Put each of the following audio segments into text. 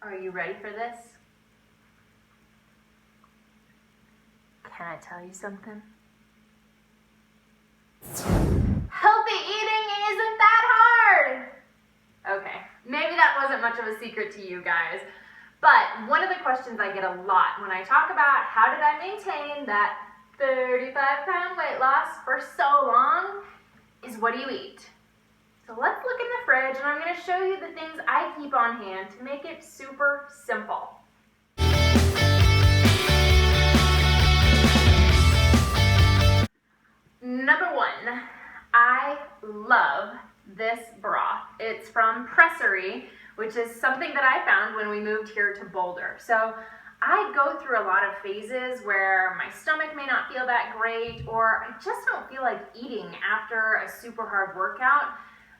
Are you ready for this? Can I tell you something? Healthy eating isn't that hard! Okay, maybe that wasn't much of a secret to you guys, but one of the questions I get a lot when I talk about how did I maintain that 35-pound weight loss for so long is, what do you eat? So let's look in the fridge and I'm going to show you the things I keep on hand to make it super simple. Number one, I love this broth. It's from Pressery, which is something that I found when we moved here to Boulder. So I go through a lot of phases where my stomach may not feel that great, or I just don't feel like eating after a super hard workout,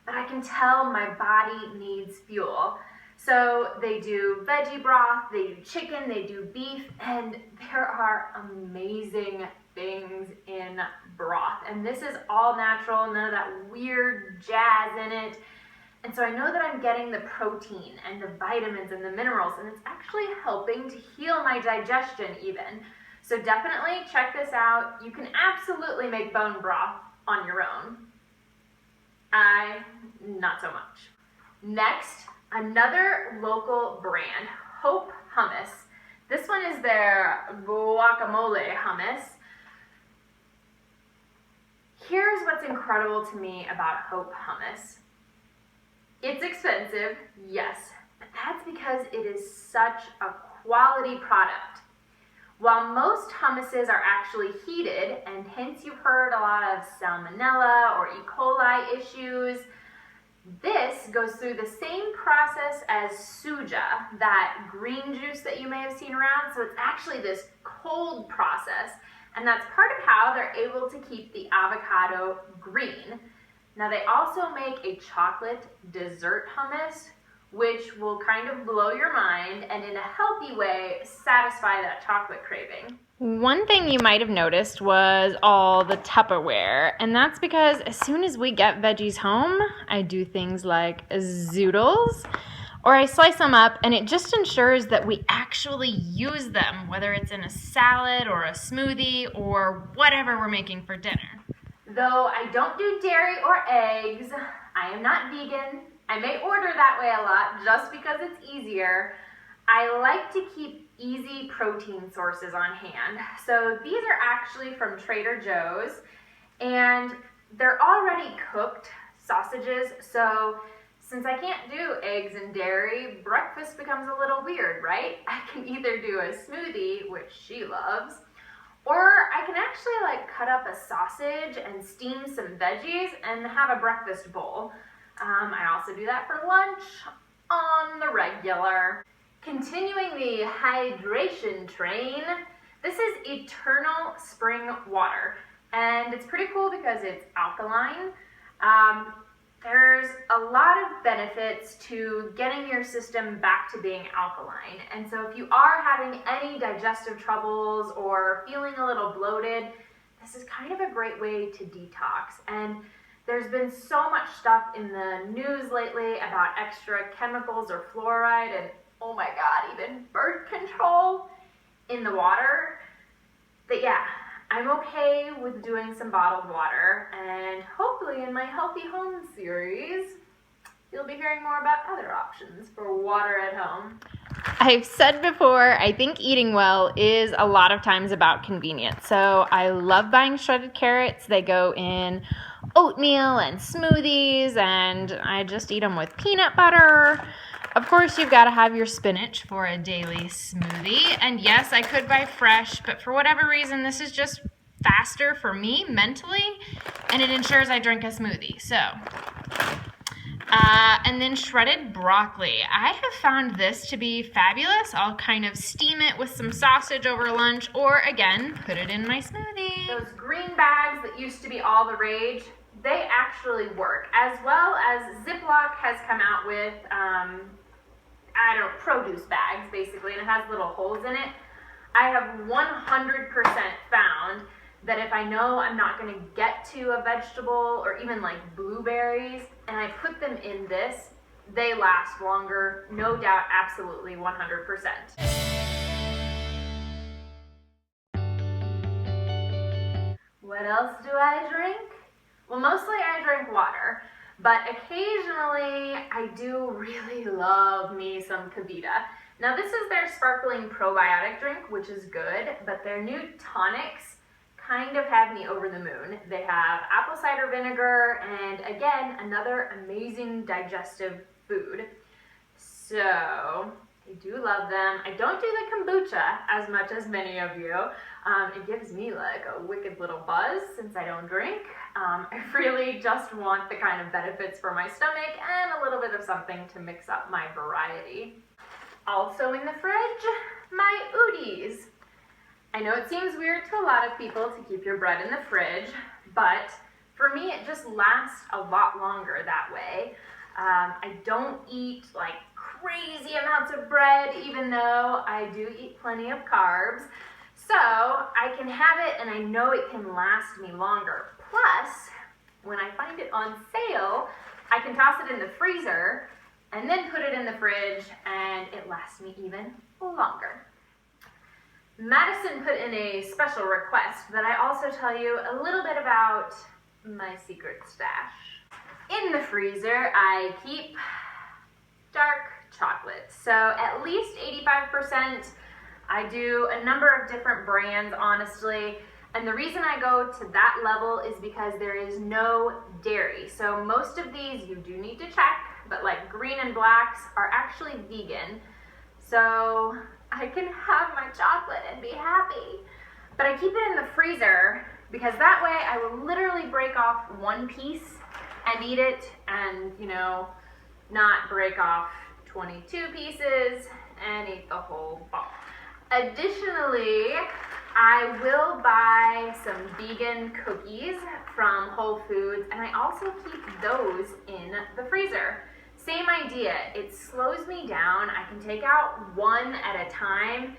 but I can tell my body needs fuel. So they do veggie broth, they do chicken, they do beef, and there are amazing things in broth. And this is all natural, none of that weird jazz in it. And so I know that I'm getting the protein and the vitamins and the minerals, and it's actually helping to heal my digestion even. So definitely check this out. You can absolutely make bone broth on your own. Not so much. Next, another local brand, Hope Hummus. This one is their guacamole hummus. Here's what's incredible to me about Hope Hummus. It's expensive, yes, but that's because it is such a quality product. While most hummuses are actually heated, and hence you've heard a lot of salmonella or E. coli issues, this goes through the same process as suja, that green juice that you may have seen around. So it's actually this cold process, and that's part of how they're able to keep the avocado green. Now they also make a chocolate dessert hummus, which will kind of blow your mind and in a healthy way satisfy that chocolate craving. One thing you might have noticed was all the Tupperware, and that's because as soon as we get veggies home, I do things like zoodles, or I slice them up, and it just ensures that we actually use them, whether it's in a salad or a smoothie or whatever we're making for dinner. Though I don't do dairy or eggs, I am not vegan. I may order that way a lot just because it's easier. I like to keep easy protein sources on hand. So these are actually from Trader Joe's, and they're already cooked sausages. So since I can't do eggs and dairy, breakfast becomes a little weird, right? I can either do a smoothie, which she loves, or I can actually cut up a sausage and steam some veggies and have a breakfast bowl. I also do that for lunch on the regular. Continuing the hydration train, this is Eternal Spring Water, and it's pretty cool because it's alkaline. There's a lot of benefits to getting your system back to being alkaline, and so if you are having any digestive troubles or feeling a little bloated, this is kind of a great way to detox. And there's been so much stuff in the news lately about extra chemicals or fluoride and, oh my God, even birth control in the water. But yeah, I'm okay with doing some bottled water, and hopefully in my Healthy Home series, you'll be hearing more about other options for water at home. I've said before, I think eating well is a lot of times about convenience. So I love buying shredded carrots. They go in oatmeal and smoothies, and I just eat them with peanut butter. Of course, you've got to have your spinach for a daily smoothie. And yes, I could buy fresh, but for whatever reason, this is just faster for me mentally, and it ensures I drink a smoothie. So, and then shredded broccoli. I have found this to be fabulous. I'll kind of steam it with some sausage over lunch, or again, put it in my smoothie. Those green bags that used to be all the rage, they actually work, as well as Ziploc has come out with, produce bags basically, and it has little holes in it. I have 100% found that if I know I'm not going to get to a vegetable or even like blueberries, and I put them in this, they last longer, no doubt, absolutely 100%. What else do I drink? Well, mostly I drink water, but occasionally I do really love me some Kombucha. Now this is their sparkling probiotic drink, which is good, but their new tonics kind of have me over the moon. They have apple cider vinegar and, again, another amazing digestive food. So I do love them. I don't do the kombucha as much as many of you. It gives me like a wicked little buzz since I don't drink. I really just want the kind of benefits for my stomach and a little bit of something to mix up my variety. Also in the fridge, my Oodies. I know it seems weird to a lot of people to keep your bread in the fridge, but for me it just lasts a lot longer that way. I don't eat like crazy amounts of bread, even though I do eat plenty of carbs. So I can have it and I know it can last me longer. Plus, when I find it on sale, I can toss it in the freezer and then put it in the fridge and it lasts me even longer. Madison put in a special request that I also tell you a little bit about my secret stash. In the freezer, I keep dark chocolate. So at least 85%. I do a number of different brands, honestly. And the reason I go to that level is because there is no dairy. So most of these you do need to check, but like green and blacks are actually vegan. So I can have my chocolate and be happy. But I keep it in the freezer because that way I will literally break off one piece and eat it and, you know, not break off 22 pieces and eat the whole ball. Additionally, I will buy some vegan cookies from Whole Foods, and I also keep those in the freezer. Same idea, it slows me down. I can take out one at a time.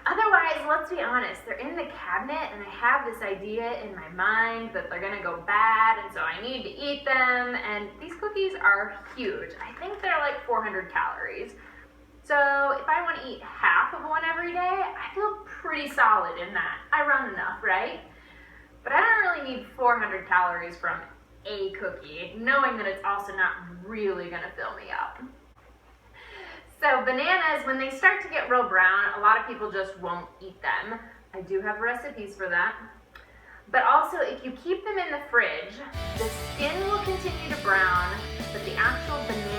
Otherwise, let's be honest, they're in the cabinet and I have this idea in my mind that they're gonna go bad, and so I need to eat them, and these cookies are huge. I think they're like 400 calories. So if I want to eat half of one every day, I feel pretty solid in that. I run enough, right? But I don't really need 400 calories from a cookie, knowing that it's also not really going to fill me up. So bananas, when they start to get real brown, a lot of people just won't eat them. I do have recipes for that. But also, if you keep them in the fridge, the skin will continue to brown, but the actual banana